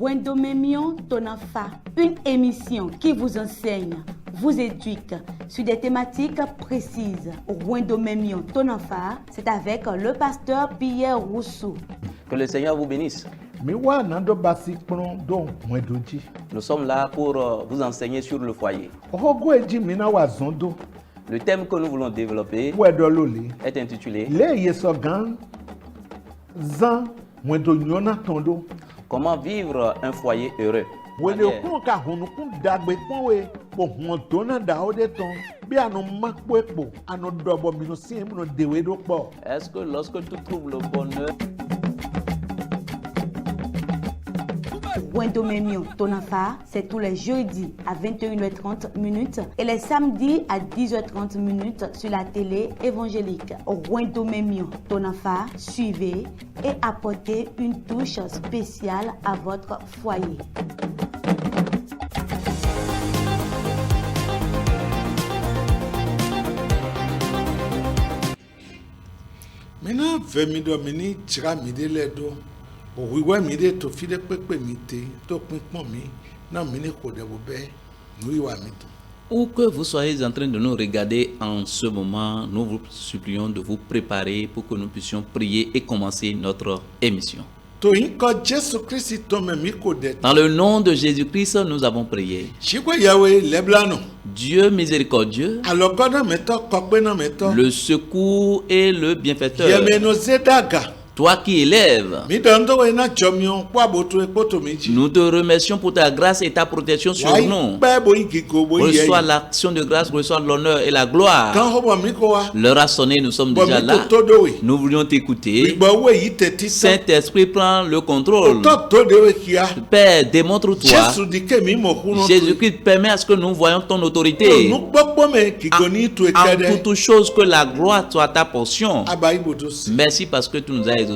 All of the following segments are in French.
Wendomemion Tonafa, une émission qui vous enseigne, vous éduque sur des thématiques précises. Wendomemion Tonafa, c'est avec le pasteur Pierre Rousseau. Que le Seigneur vous bénisse. Nous sommes là pour vous enseigner sur le foyer. Le thème que nous voulons développer est intitulé Comment vivre un foyer heureux. Est-ce que lorsque tu trouves le bonheur, Wendomemion Tonafa, c'est tous les jeudis à 21h30 et les samedis à 10h30 sur la télé évangélique. Wendomemion Tonafa, suivez et apportez une touche spéciale à votre foyer. Maintenant, Vemidomini tira midi ledo. Owiwa mide to fide pepe mite to pinpon mi na mine ko de bobe nuiwa mito. Où que vous soyez en train de nous regarder en ce moment, nous vous supplions de vous préparer pour que nous puissions prier et commencer notre émission. To inko Jésus Christ to me mi ko de. Dans le nom de Jésus-Christ, nous avons prié. Chikwe Yahweh leblano. Dieu miséricordieux, Alokoda meto kokpe na meto. le secours et le bienfaiteur. Yemeno zedaga. Toi qui élèves, nous te remercions pour ta grâce et ta protection sur nous. Reçois l'action de grâce, reçois l'honneur et la gloire. L'heure a sonné, nous sommes déjà là. Nous voulions t'écouter. Saint-Esprit, prend le contrôle. Père, démontre-toi. Jésus-Christ, permet à ce que nous voyions ton autorité. En toutes choses, que la gloire soit ta portion. Merci parce que tu nous as exaucés.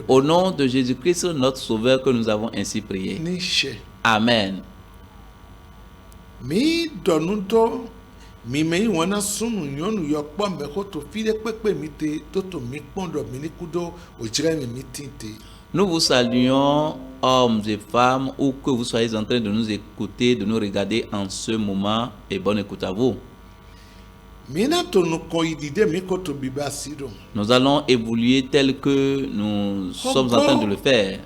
Au nom de Jésus-Christ, notre Sauveur, que nous avons ainsi prié. Amen. Nous vous saluons, hommes et femmes, où que vous soyez en train de nous écouter, de nous regarder en ce moment, et bonne écoute à vous. Nous allons évoluer tel que nous sommes en train de le faire.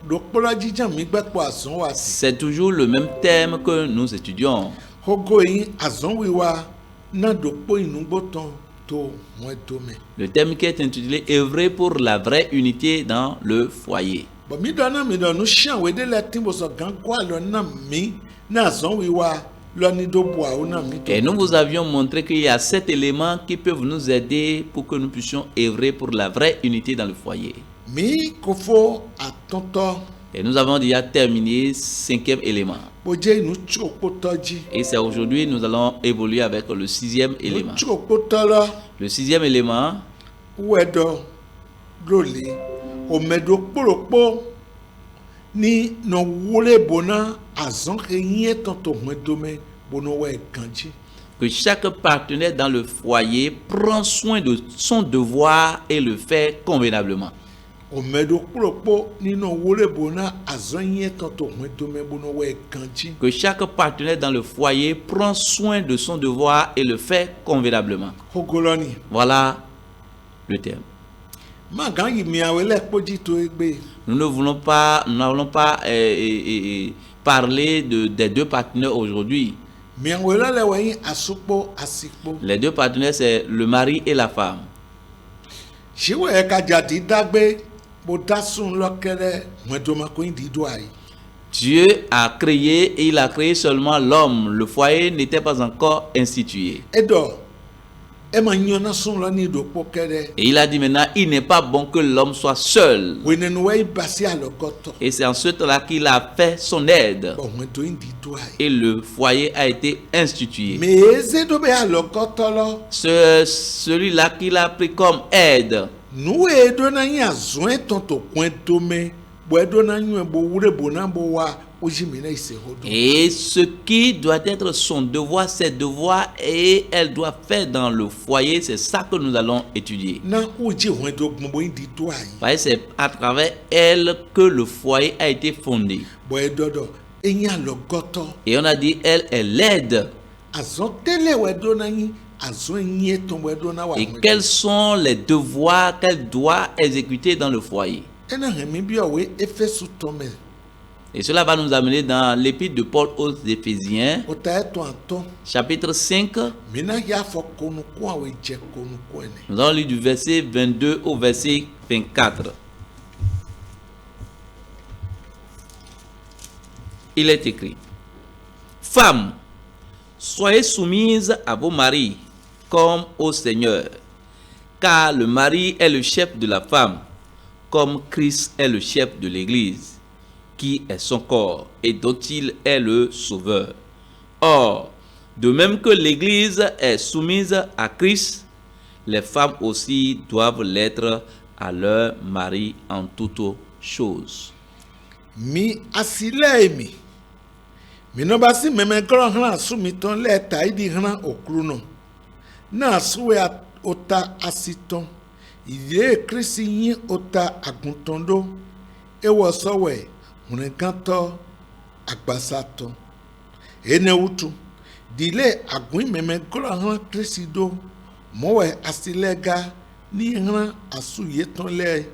C'est toujours le même thème que nous étudions. Le thème qui est intitulé « Œuvrer pour la vraie unité dans le foyer ». Et nous vous avions montré qu'il y a 7 éléments qui peuvent nous aider pour que nous puissions œuvrer pour la vraie unité dans le foyer. Et nous avons déjà terminé 5e élément. Et c'est aujourd'hui nous allons évoluer avec le 6e élément. Le 6e élément, ni no wole bona azon renye tonto mwedome bono we kanji. Que chaque partenaire dans le foyer prend soin de son devoir et le fait convenablement. O medo kpolokpo ni no wole bona azon renye tonto mwedome bono we kanji. Que chaque partenaire dans le foyer prend soin de son devoir et le fait convenablement. Hogoloni. Voilà le terme. Magangi miawele kpoji to egbe. Nous n'allons pas parler des deux partenaires aujourd'hui. Les deux partenaires, c'est le mari et la femme. Dieu a créé et il a créé seulement l'homme. Le foyer n'était pas encore institué. Et il a dit maintenant, il n'est pas bon que l'homme soit seul. Et c'est en ce temps-là qu'il a fait son aide. Et le foyer a été institué. Celui-là qu'il a pris comme aide. Et ce qui doit être son devoir, ses devoirs, et elle doit faire dans le foyer, c'est ça que nous allons étudier. C'est à travers elle que le foyer a été fondé. Et on a dit, elle est l'aide. Et quels sont les devoirs qu'elle doit exécuter dans le foyer? Et cela va nous amener dans l'épître de Paul aux Éphésiens, chapitre 5. Nous allons lire du verset 22 au verset 24. Il est écrit: Femmes, soyez soumises à vos maris comme au Seigneur, car le mari est le chef de la femme, comme Christ est le chef de l'Église, qui est son corps et dont il est le sauveur. Or, de même que l'Église est soumise à Christ, les femmes aussi doivent l'être à leur mari en toutes choses. Mi asilemi. Minobasi memekro hana sumiton leta idi hana okruno. Na suwe ota asiton. Iye Christ yin ota aguntondo. Ewo sowe munekanto agbasato. Ene utu. Dile agun memekro hana Christido. Mowe asilega ni hana asuye ton le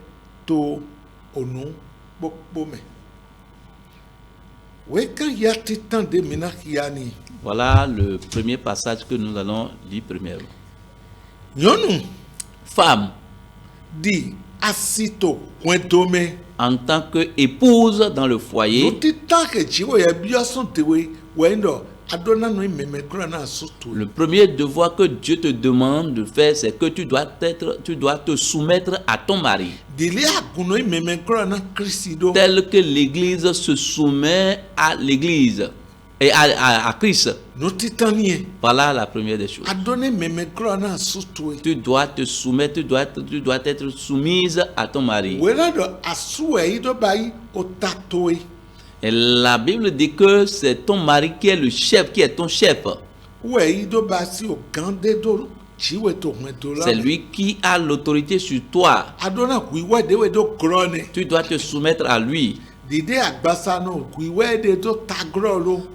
to onu bokbome. Voilà le premier passage que nous allons lire premièrement. Femme, dit asito en tant qu'épouse dans le foyer, le premier devoir que Dieu te demande de faire, c'est que tu dois te soumettre à ton mari. Tel que l'Église se soumet à l'Église et à Christ. Voilà la première des choses. Tu dois te soumettre, tu dois être soumise à ton mari. Et la Bible dit que c'est ton mari qui est le chef, qui est ton chef. C'est lui qui a l'autorité sur toi. Tu dois te soumettre à lui.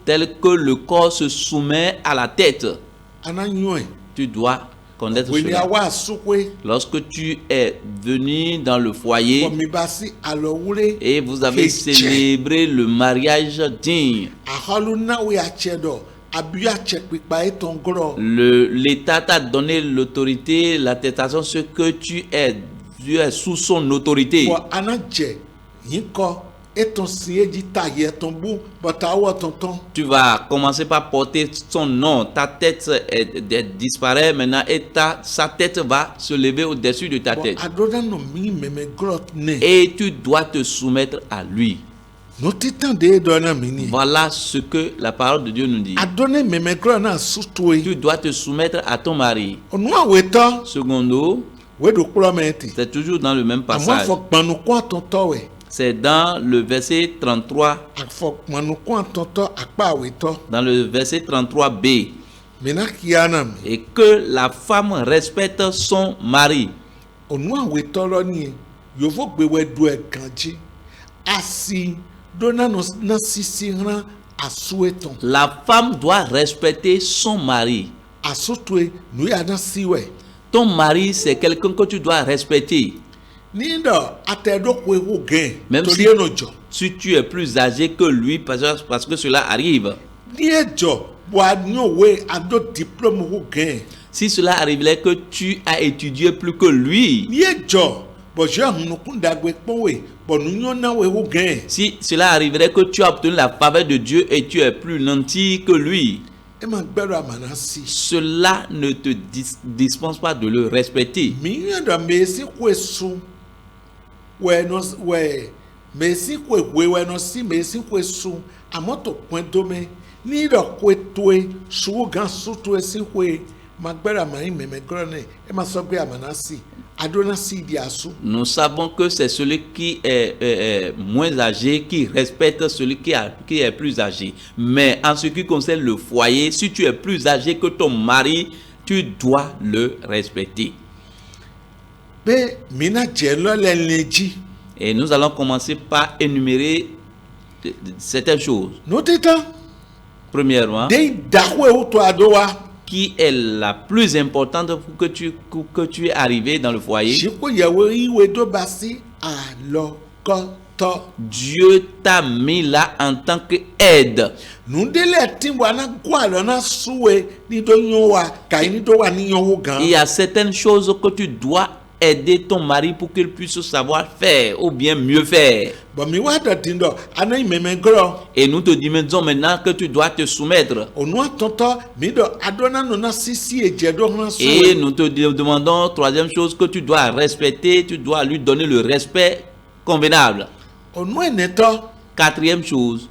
Tel que le corps se soumet à la tête. Tu dois connaître cela. Lorsque tu es venu dans le foyer et vous avez célébré le mariage digne, l'État t'a donné l'autorité, l'attestation, ce que tu es sous son autorité. Tu vas commencer par porter son nom. Ta tête disparaît maintenant et sa tête va se lever au-dessus de ta tête. Et tu dois te soumettre à lui. Voilà ce que la parole de Dieu nous dit. Tu dois te soumettre à ton mari. Secondo, c'est toujours dans le même passage. C'est dans le verset 33. Dans le verset 33b. Et que la femme respecte son mari. La femme doit respecter son mari. Ton mari, c'est quelqu'un que tu dois respecter. Même si tu es plus âgé que lui, parce que cela arrive. Si cela arriverait que tu as étudié plus que lui. Si cela arriverait que tu as obtenu la faveur de Dieu et tu es plus nanti que lui, cela ne te dispense pas de le respecter. Nous savons que c'est celui qui est moins âgé qui respecte celui qui est plus âgé. Mais en ce qui concerne le foyer, si tu es plus âgé que ton mari, tu dois le respecter. Et nous allons commencer par énumérer certaines choses. Premièrement, qui est la plus importante pour que tu es arrivé dans le foyer. Dieu t'a mis là en tant qu'aide. Il y a certaines choses que tu dois aider ton mari pour qu'il puisse savoir faire ou bien mieux faire. Et nous te disons maintenant que tu dois te soumettre. Et nous te demandons, troisième chose, que tu dois respecter, tu dois lui donner le respect convenable. Quatrième chose,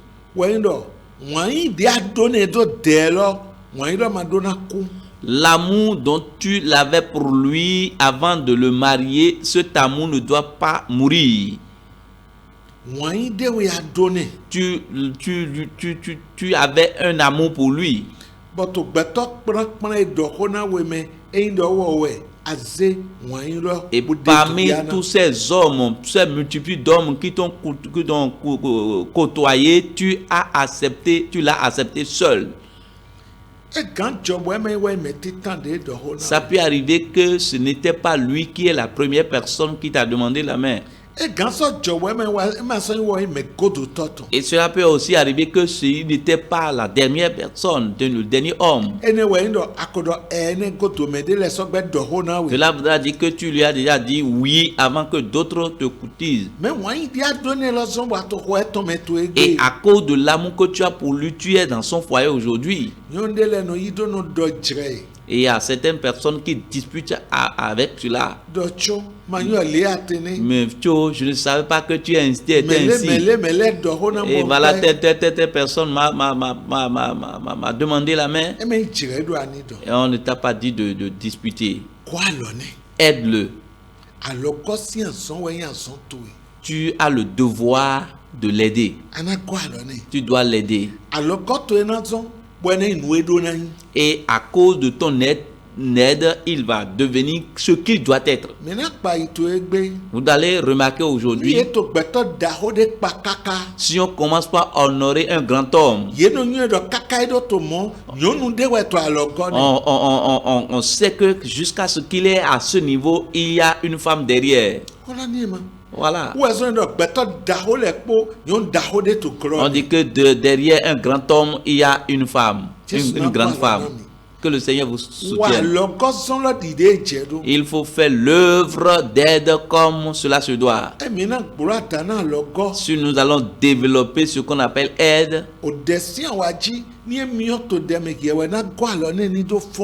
l'amour dont tu l'avais pour lui avant de le marier, cet amour ne doit pas mourir. Tu avais un amour pour lui. Et parmi tous ces hommes, ces multitudes d'hommes qui t'ont côtoyé, tu l'as accepté seul. Ça peut arriver que ce n'était pas lui qui est la première personne qui t'a demandé la main. Et cela peut aussi arriver que s'il n'était pas la dernière personne, le dernier homme. Cela voudra dire que tu lui as déjà dit oui avant que d'autres te courtisent. Et à cause de l'amour que tu as pour lui, tu es dans son foyer aujourd'hui. Et il y a certaines personnes qui disputent avec cela. Mais je ne savais pas que tu es ainsi. Et voilà, telle personne m'a demandé la main. Et on ne t'a pas dit de disputer. Aide-le. Tu as le devoir de l'aider. Tu dois l'aider. Et à cause de ton aide, il va devenir ce qu'il doit être. Vous allez remarquer aujourd'hui, si on commence par honorer un grand homme, on sait que jusqu'à ce qu'il est à ce niveau, il y a une femme derrière. Voilà. On dit que derrière un grand homme, il y a une femme, une grande femme. Que le Seigneur vous soutienne. Il faut faire l'œuvre d'aide comme cela se doit. Si nous allons développer ce qu'on appelle aide,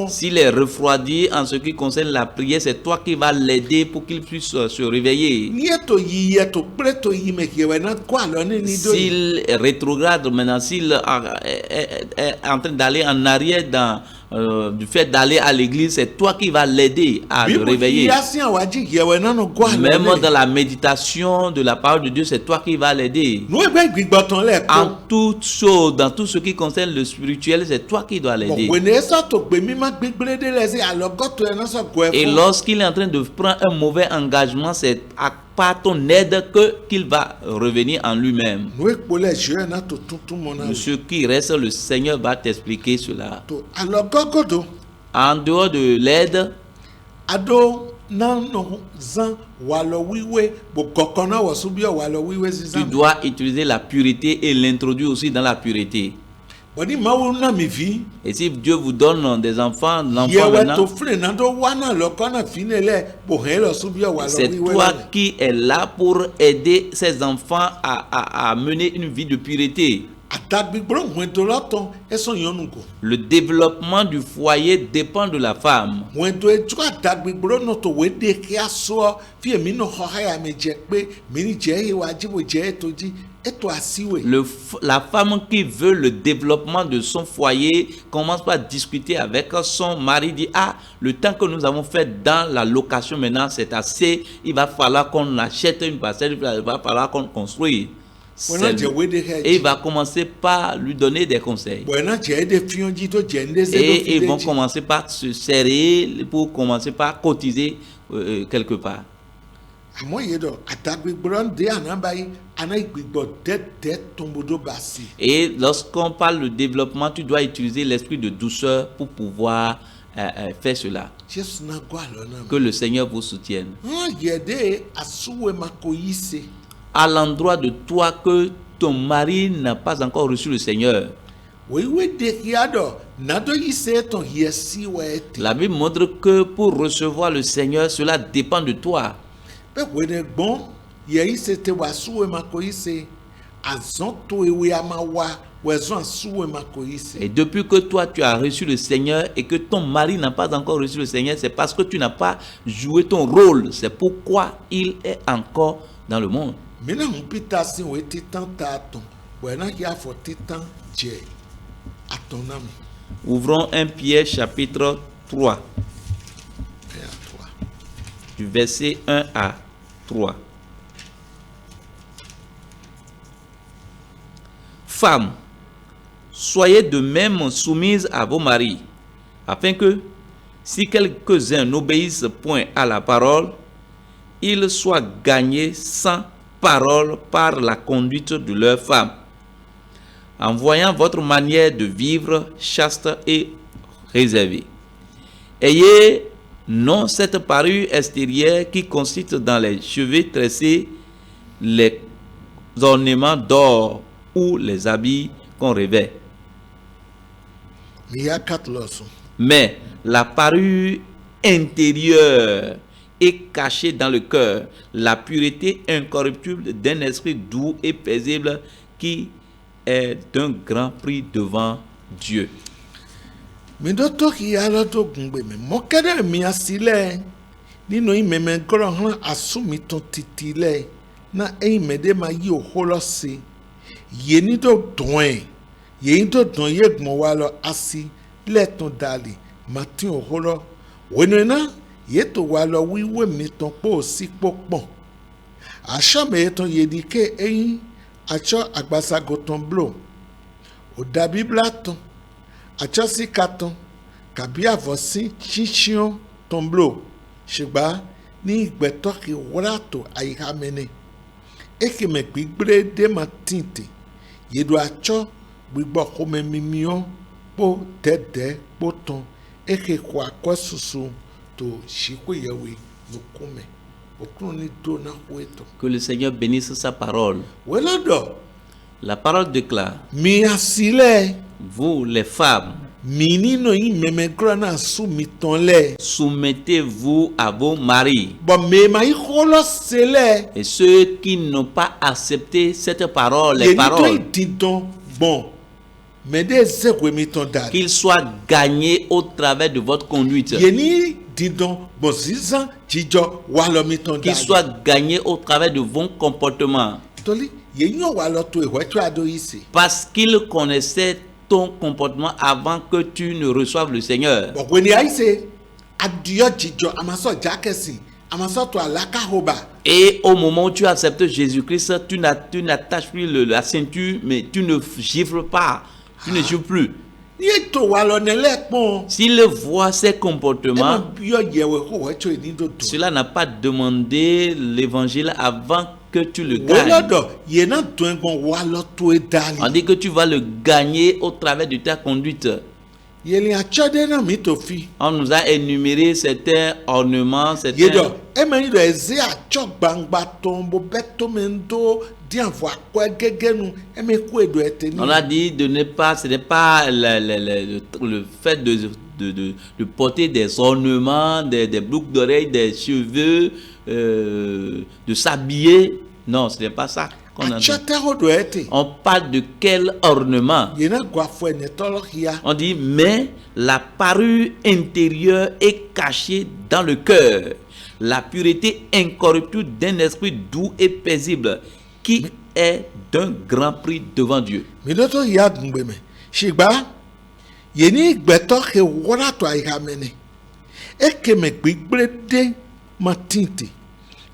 s'il est refroidi en ce qui concerne la prière, c'est toi qui vas l'aider pour qu'il puisse se réveiller. S'il rétrograde maintenant, s'il est en train d'aller en arrière du fait d'aller à l'église, c'est toi qui vas l'aider à le réveiller. Même dans la méditation de la parole de Dieu, c'est toi qui vas l'aider. En toutes choses, dans tout ce qui concerne le spirituel, c'est toi qui dois l'aider. Et lorsqu'il est en train de prendre un mauvais engagement, c'est par ton aide qu'il va revenir en lui-même. Ce qui reste, le Seigneur va t'expliquer cela. En dehors de l'aide, tu dois utiliser la pureté et l'introduire aussi dans la pureté. Et si Dieu vous donne des enfants, c'est toi qui es là pour aider ces enfants à mener une vie de pureté. Le développement du foyer dépend de la femme. La femme qui veut le développement de son foyer commence par discuter avec son mari, dit le temps que nous avons fait dans la location maintenant c'est assez, il va falloir qu'on achète une parcelle, il va falloir qu'on construise. Et il va commencer par lui donner des conseils. Et ils vont commencer par se serrer pour commencer par cotiser quelque part. Et lorsqu'on parle de développement, tu dois utiliser l'esprit de douceur pour pouvoir faire cela. Que le Seigneur vous soutienne. À l'endroit de toi que ton mari n'a pas encore reçu le Seigneur, la Bible montre que pour recevoir le Seigneur, cela dépend de toi. Et depuis que toi tu as reçu le Seigneur et que ton mari n'a pas encore reçu le Seigneur, c'est parce que tu n'as pas joué ton rôle. C'est pourquoi il est encore dans le monde. Ouvrons 1 Pierre chapitre 3. Du verset 1 à 3. Femmes, soyez de même soumises à vos maris, afin que, si quelques-uns n'obéissent point à la parole, ils soient gagnés sans parole par la conduite de leurs femmes, en voyant votre manière de vivre chaste et réservée. Ayez non cette parure extérieure qui consiste dans les cheveux tressés, les ornements d'or ou les habits qu'on revêt. Mais la parure intérieure est cachée dans le cœur, la pureté incorruptible d'un esprit doux et paisible qui est d'un grand prix devant Dieu. Mais d'autres qui a l'autre gumbe me mokere mi asile ni no imeme goro asumi ton titile na eimede ma yi oholose ye ni do don ye do don ye gbon wa lo asi le ton dali matin oholo wenena ye to wa lo wiwe mi ton po si popon asha me ton ye dike eyin acho agbasago ton blo o da bibla ton achasi katon kabi avosi chichion tomblo shigba ni igbeto ki wrato ayihamene eke me gbigbre de matinte yedu acho gbigbo kome mimion po dede poton eke kwa kwasusu to shiko yewe nukome okroni do na hueto. Que le Seigneur bénisse sa parole. Welado. La parole déclare: mi asile, vous les femmes, soumettez-vous à vos maris. Et ceux qui n'ont pas accepté cette parole, les paroles, qu'ils soient gagnés au travers de votre conduite. Qu'ils soient gagnés au travers de vos comportements. Parce qu'ils connaissaient ton comportement avant que tu ne reçoives le Seigneur. Et au moment où tu acceptes Jésus-Christ, tu n'attaches plus la ceinture, mais tu ne gifles pas, tu ne gifles plus. S'il voit ces comportements, cela n'a pas demandé l'évangile avant que tu le gagnes. On dit que tu vas le gagner au travers de ta conduite. On nous a énuméré certains ornements, certains... On a dit de ne pas, ce n'est pas le fait de porter des ornements, des boucles d'oreilles, des cheveux, de s'habiller. Non, ce n'est pas ça qu'on a dit. On parle de quel ornement? On dit, mais la parure intérieure est cachée dans le cœur, la pureté incorruptible d'un esprit doux et paisible, qui est d'un grand prix devant Dieu. Yeni gbeto ke wora to aihamene eke me gbigbre de matinte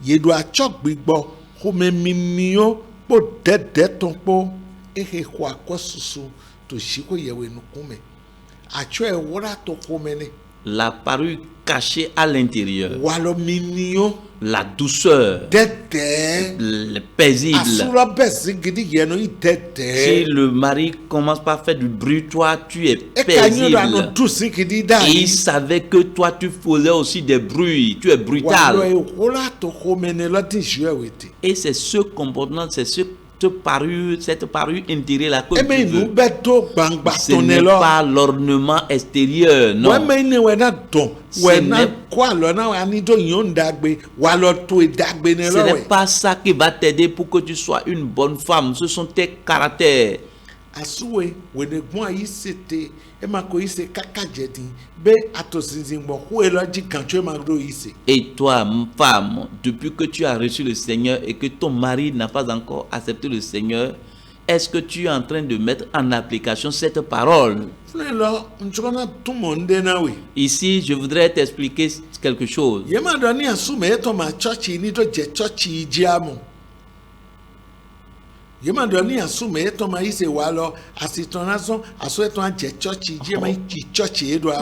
yedo achok gbigbo ho me mimio po dede tonpo ehe kwa kosusu to shiko yewe nukume acho e wora to komene la parure cachée à l'intérieur, walo mimio la douceur, le paisible. Si le mari commence par faire du bruit, toi tu es paisible. Et il savait que toi tu faisais aussi des bruits, tu es brutal. Et c'est ce comportement, c'est cette parure intérieure là que tu veux. Ce n'est pas l'ornement extérieur, non. Ce n'est pas ça qui va t'aider pour que tu sois une bonne femme. Ce sont tes caractères. Et toi, femme, depuis que tu as reçu le Seigneur et que ton mari n'a pas encore accepté le Seigneur, est-ce que tu es en train de mettre en application cette parole? Ici, je voudrais t'expliquer quelque chose.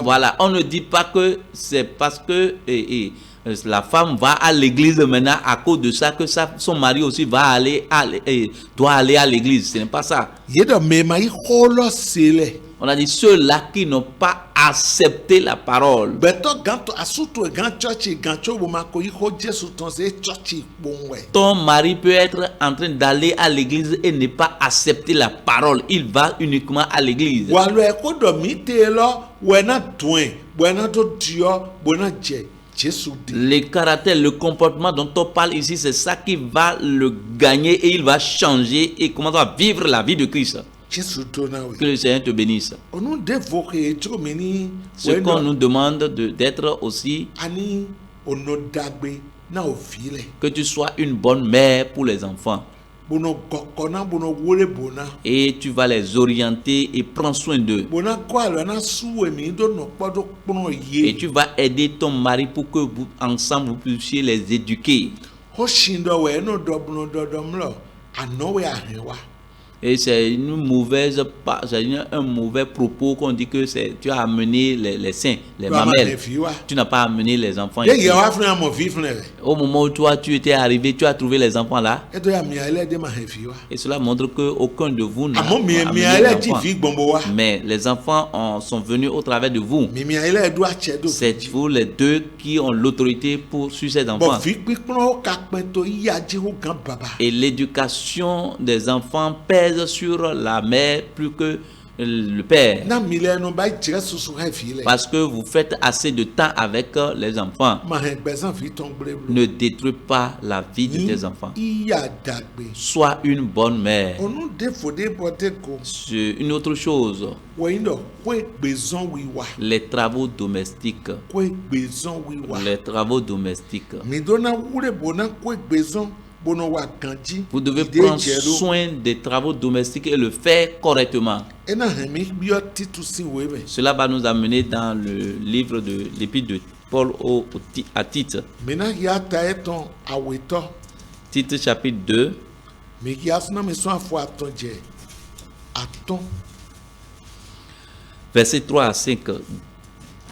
Voilà, on ne dit pas que c'est parce que la femme va à l'église maintenant à cause de ça que son mari aussi doit aller à l'église. Ce n'est pas ça. On a dit ceux-là qui n'ont pas accepté la parole. Ton mari peut être en train d'aller à l'église et ne pas accepter la parole. Il va uniquement à l'église. Les caractères, le comportement dont on parle ici, c'est ça qui va le gagner et il va changer et commencer à vivre la vie de Christ. Que le Seigneur te bénisse. Ce qu'on nous demande d'être aussi, que tu sois une bonne mère pour les enfants. Et tu vas les orienter et prends soin d'eux. Et tu vas aider ton mari pour que vous, ensemble, vous puissiez les éduquer. Et c'est un mauvais propos qu'on dit que tu as amené les seins, les mamelles. Tu n'as pas amené les enfants ici. Au moment où toi tu étais arrivé, tu as trouvé les enfants là. Et cela montre qu'aucun de vous n'a amené les enfants. Mais les enfants sont venus au travers de vous. C'est vous les deux qui ont l'autorité sur ces enfants. Et l'éducation des enfants pèse sur la mère plus que le père. Parce que vous faites assez de temps avec les enfants. Ne détruis pas la vie de tes enfants. Sois une bonne mère. Une autre chose, les travaux domestiques. Les travaux domestiques. Vous devez prendre soin des travaux domestiques et le faire correctement. Cela va nous amener dans le livre de l'épître de Paul à Tite. Tite chapitre 2. Verset 3 à 5.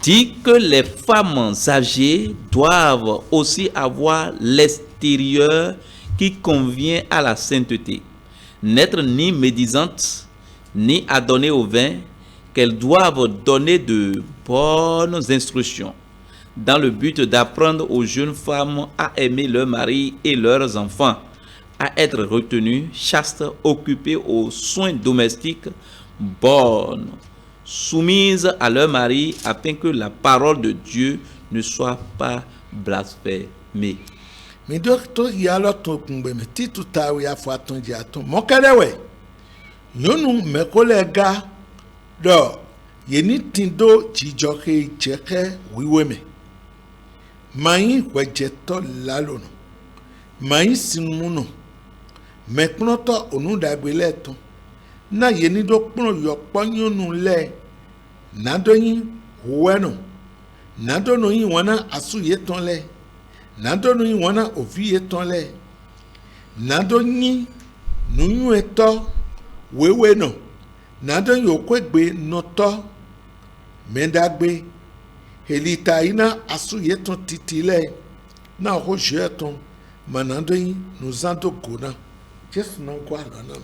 Dit que les femmes âgées doivent aussi avoir l'extérieur qui convient à la sainteté, n'être ni médisantes, ni adonnées au vin, qu'elles doivent donner de bonnes instructions, dans le but d'apprendre aux jeunes femmes à aimer leur mari et leurs enfants, à être retenues, chastes, occupées aux soins domestiques, bonnes, soumises à leur mari, afin que la parole de Dieu ne soit pas blasphémée. Mi docteur yalo to kungbe me titu tawi afo atonji aton mokalewe nyonu me kolega do yeni tindo jijoke jeke wiweme mayi wejeto lalono mayi sinmuno mekploto onu dagbele ton na yeni do kplo yo ponyonu le na do yin weno na do no yin wana asuye ton le na do no yin wana oviye ton le na do yin nu eto wewe no na do yo kwegbe no to mendagbe helita ina asuye ton titile na ho jeton manando yin nous ando gona.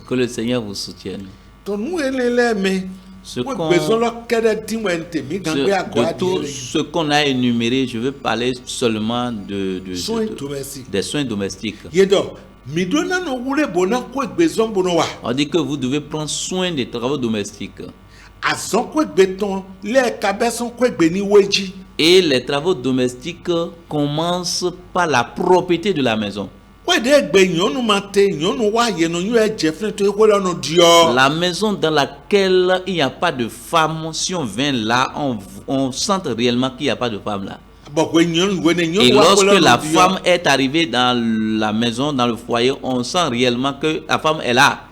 Que le Seigneur vous soutienne. De tout ce qu'on a énuméré, je veux parler seulement des soins domestiques. On dit que vous devez prendre soin des travaux domestiques. Et les travaux domestiques commencent par la propriété de la maison. La maison dans laquelle il n'y a pas de femme, si on vient là, on sent réellement qu'il n'y a pas de femme là. Et lorsque la femme est arrivée dans la maison, dans le foyer, on sent réellement que la femme est là.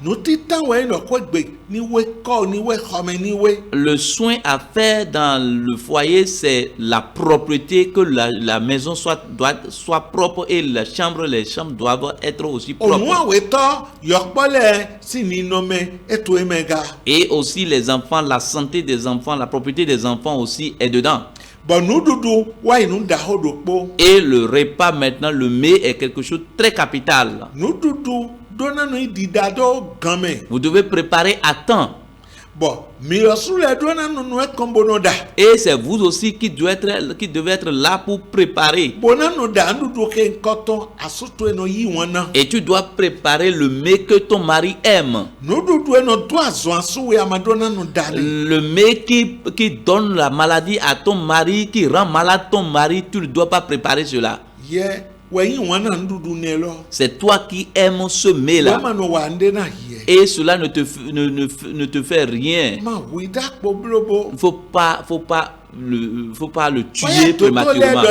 Le soin à faire dans le foyer, c'est la propreté, que la maison soit propre et les chambres doivent être aussi propres. Et aussi les enfants, la santé des enfants, la propriété des enfants aussi est dedans. Et le repas maintenant, le mets est quelque chose de très capital. Vous devez préparer à temps. Et c'est vous aussi qui devez être là pour préparer. Et tu dois préparer le mets que ton mari aime. Le mets qui donne la maladie à ton mari, qui rend malade ton mari, tu ne dois pas préparer cela. C'est toi qui aimes ce mets-là. Et cela ne te fait rien. Il ne faut pas le tuer prématurément.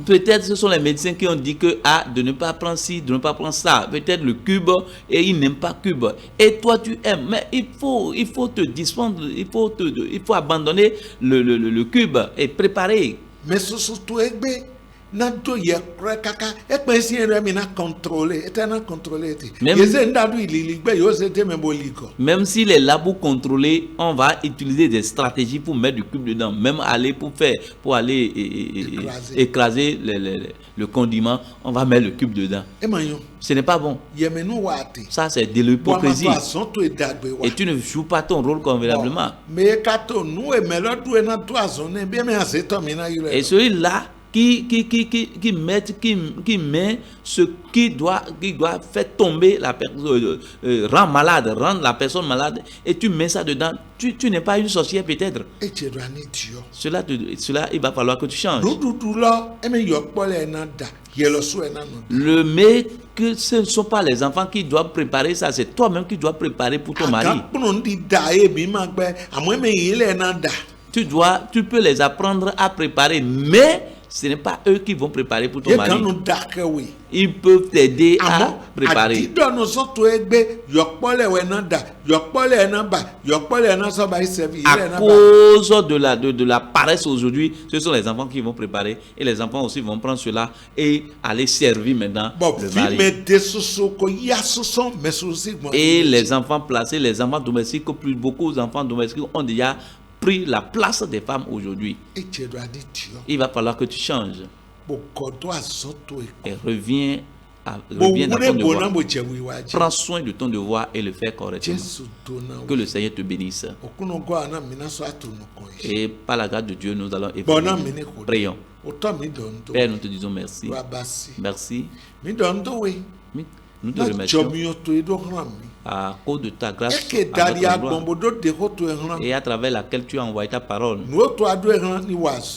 Peut-être ce sont les médecins qui ont dit que de ne pas prendre ci, de ne pas prendre ça. Peut-être le cube et ils n'aiment pas cube. Et toi tu aimes, mais il faut te dispendre, il faut abandonner le cube et préparer. Mais surtout même s'il est là pour contrôler, on va utiliser des stratégies pour mettre du cube dedans, même pour aller écraser le condiment, on va mettre le cube dedans. Ce n'est pas bon. Ça c'est de l'hypocrisie. Et tu ne joues pas ton rôle convenablement. Et celui-là qui met ce qui doit faire tomber la personne, rendre la personne malade, et tu mets ça dedans, tu n'es pas une sorcière peut-être. Cela il va falloir que tu changes. Le mets que ce ne sont pas les enfants qui doivent préparer ça, c'est toi-même qui dois préparer pour ton mari. Tu peux les apprendre à préparer, mais ce n'est pas eux qui vont préparer pour ton mari. Ils peuvent t'aider à préparer. À cause de la paresse aujourd'hui, ce sont les enfants qui vont préparer, et les enfants aussi vont prendre cela et aller servir maintenant le mari. Et les enfants placés, les enfants domestiques, beaucoup d'enfants domestiques ont déjà pris la place des femmes aujourd'hui. Il va falloir que tu changes et reviens à ton devoir. Prends soin de ton devoir et le fais correctement. Que le Seigneur te bénisse. Et par la grâce de Dieu, nous allons évoluer. Prions. Père, nous te disons merci. Merci. Nous te remercions à cause de ta grâce et à travers laquelle tu as envoyé ta parole.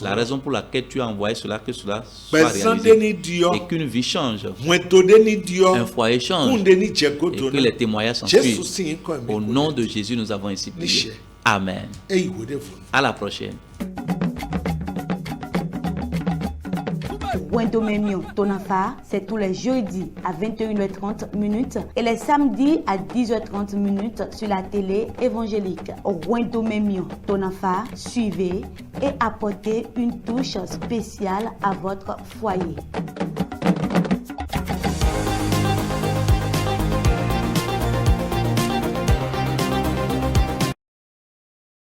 La raison pour laquelle tu as envoyé cela, que cela soit réalisé et qu'une vie change, un foyer change et que les témoignages s'en suivent. Au nom de Jésus, nous avons ainsi prié. Amen. À la prochaine. Wendomemion Tonafa, c'est tous les jeudis à 21h30 minutes et les samedis à 10h30 minutes sur la télé évangélique. Wendomemion Tonafa, suivez et apportez une touche spéciale à votre foyer.